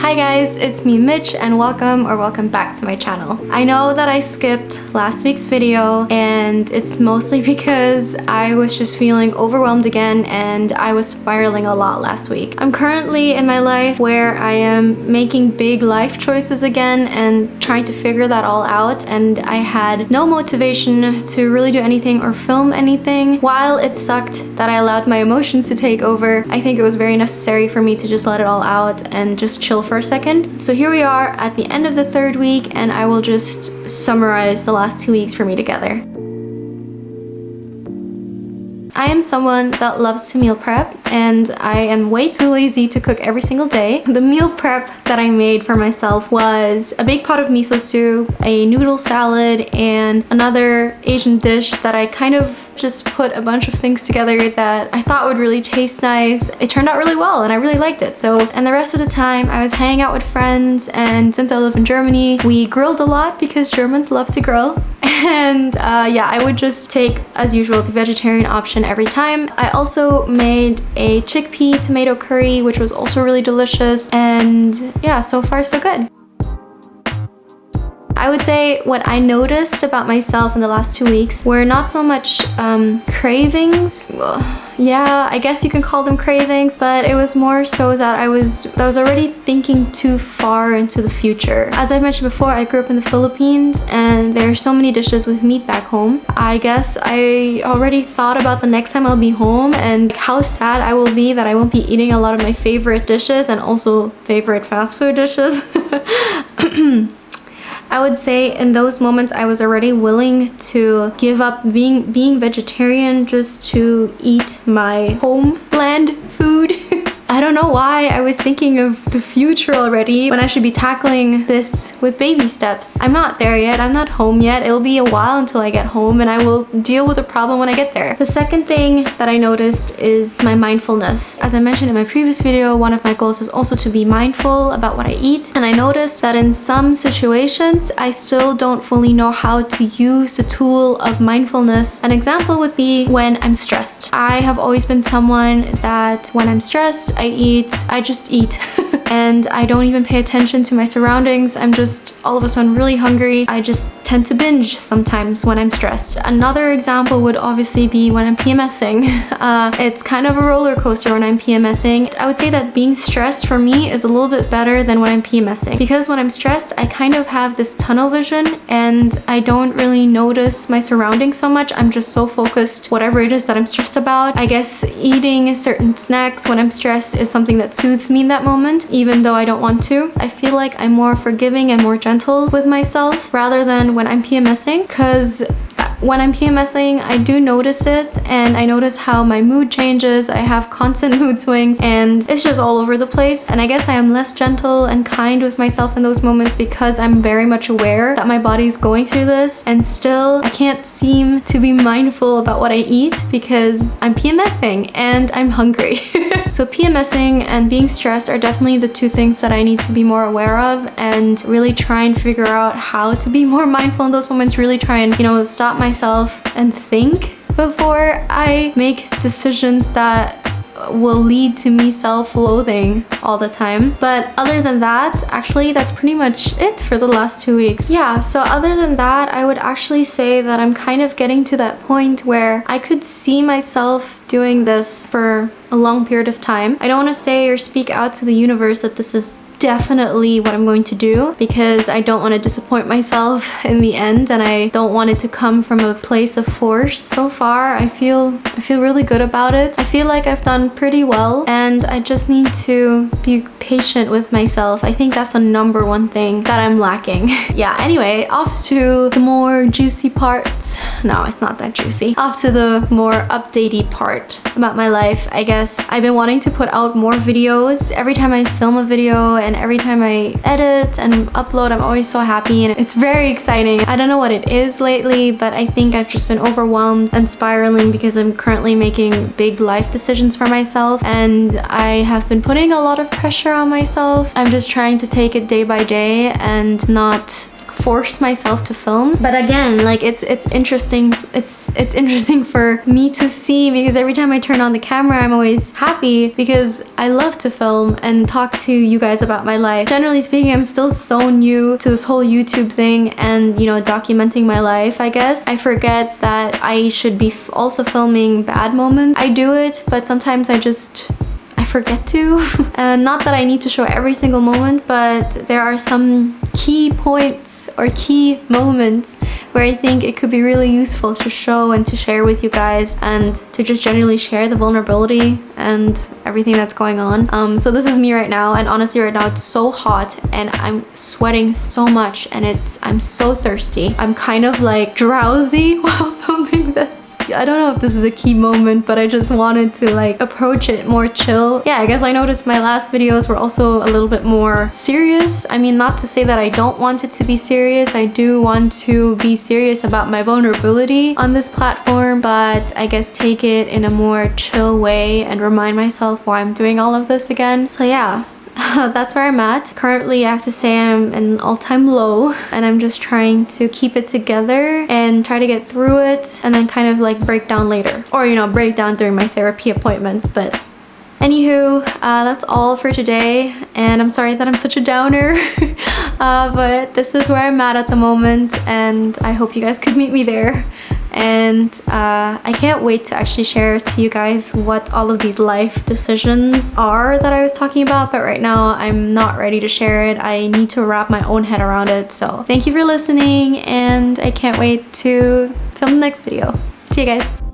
Hi guys, it's me Mitch and welcome back to my channel. I know that I skipped last week's video and it's mostly because I was just feeling overwhelmed again and I was spiraling a lot last week. I'm currently in my life where I am making big life choices again and trying to figure that all out, and I had no motivation to really do anything or film anything. While it sucked that I allowed my emotions to take over, I think it was very necessary for me to just let it all out and just chill for a second. So here we are at the end of the third week, and I will just summarize the last 2 weeks for me together. I am someone that loves to meal prep, and I am way too lazy to cook every single day. The meal prep that I made for myself was a big pot of miso soup, a noodle salad, and another Asian dish that I kind of just put a bunch of things together that I thought would really taste nice. It turned out really well and I really liked it. And the rest of the time I was hanging out with friends, and since I live in Germany, we grilled a lot because Germans love to grill. And yeah, I would just take, as usual, the vegetarian option every time. I also made a chickpea tomato curry, which was also really delicious. And yeah, so far so good. I would say what I noticed about myself in the last 2 weeks were not so much cravings. Well, yeah, I guess you can call them cravings, but it was more so that I was already thinking too far into the future. As I mentioned before, I grew up in the Philippines and there are so many dishes with meat back home. I guess I already thought about the next time I'll be home and how sad I will be that I won't be eating a lot of my favorite dishes and also favorite fast food dishes. I would say in those moments I was already willing to give up being vegetarian just to eat my homeland food. I don't know why I was thinking of the future already when I should be tackling this with baby steps. I'm not there yet. I'm not home yet. It'll be a while until I get home, and I will deal with the problem when I get there. The second thing that I noticed is my mindfulness. As I mentioned in my previous video, one of my goals is also to be mindful about what I eat. And I noticed that in some situations, I still don't fully know how to use the tool of mindfulness. An example would be when I'm stressed. I have always been someone that when I'm stressed, I just eat. And I don't even pay attention to my surroundings. I'm just all of a sudden really hungry. I just tend to binge sometimes when I'm stressed. Another example would obviously be when I'm PMSing. It's kind of a roller coaster when I'm PMSing. I would say that being stressed for me is a little bit better than when I'm PMSing, because when I'm stressed, I kind of have this tunnel vision and I don't really notice my surroundings so much. I'm just so focused, whatever it is that I'm stressed about. I guess eating certain snacks when I'm stressed is something that soothes me in that moment, even though I don't want to. I feel like I'm more forgiving and more gentle with myself rather than when I'm PMSing, because when I'm PMSing, I do notice it, and I notice how my mood changes. I have constant mood swings and it's just all over the place. And I guess I am less gentle and kind with myself in those moments because I'm very much aware that my body's going through this, and still I can't seem to be mindful about what I eat because I'm PMSing and I'm hungry. So PMSing and being stressed are definitely the two things that I need to be more aware of and really try and figure out how to be more mindful in those moments. Really try and, stop myself and think before I make decisions that will lead to me self-loathing all the time. But other than that, actually that's pretty much it for the last 2 weeks. Yeah, so other than that, I would actually say that I'm kind of getting to that point where I could see myself doing this for a long period of time. I don't want to say or speak out to the universe that this is definitely what I'm going to do, because I don't want to disappoint myself in the end, and I don't want it to come from a place of force. So far I feel really good about it. I feel like I've done pretty well, and I just need to be patient with myself. I think that's the number one thing that I'm lacking. Yeah, anyway, off to the more juicy parts. No, it's not that juicy. Off to the more updatey part about my life. I guess I've been wanting to put out more videos. Every time I film a video and every time I edit and upload, I'm always so happy and it's very exciting. I don't know what it is lately, but I think I've just been overwhelmed and spiraling because I'm currently making big life decisions for myself, and I have been putting a lot of pressure on myself. I'm just trying to take it day by day and not force myself to film. But again, like it's interesting. It's interesting for me to see, because every time I turn on the camera, I'm always happy because I love to film and talk to you guys about my life. Generally speaking, I'm still so new to this whole YouTube thing and, you know, documenting my life, I guess. I forget that I should be also filming bad moments. I do it, but sometimes I forget to. And not that I need to show every single moment, but there are some key points or key moments where I think it could be really useful to show and to share with you guys, and to just generally share the vulnerability and everything that's going on. So this is me right now, and honestly right now it's so hot and I'm sweating so much, and I'm so thirsty. I'm kind of like drowsy while filming this. I don't know if this is a key moment, but I just wanted to like approach it more chill. Yeah, I guess I noticed my last videos were also a little bit more serious. I mean, not to say that I don't want it to be serious. I do want to be serious about my vulnerability on this platform, but I guess take it in a more chill way and remind myself why I'm doing all of this again. So yeah. That's where I'm at. Currently, I have to say I'm in an all-time low, and I'm just trying to keep it together and try to get through it, and then kind of like break down later. Or, you know, break down during my therapy appointments. But anywho, that's all for today, and I'm sorry that I'm such a downer. But this is where I'm at the moment, and I hope you guys could meet me there. And I can't wait to actually share to you guys what all of these life decisions are that I was talking about, but right now I'm not ready to share it. I need to wrap my own head around it. So thank you for listening, and I can't wait to film the next video. See you guys.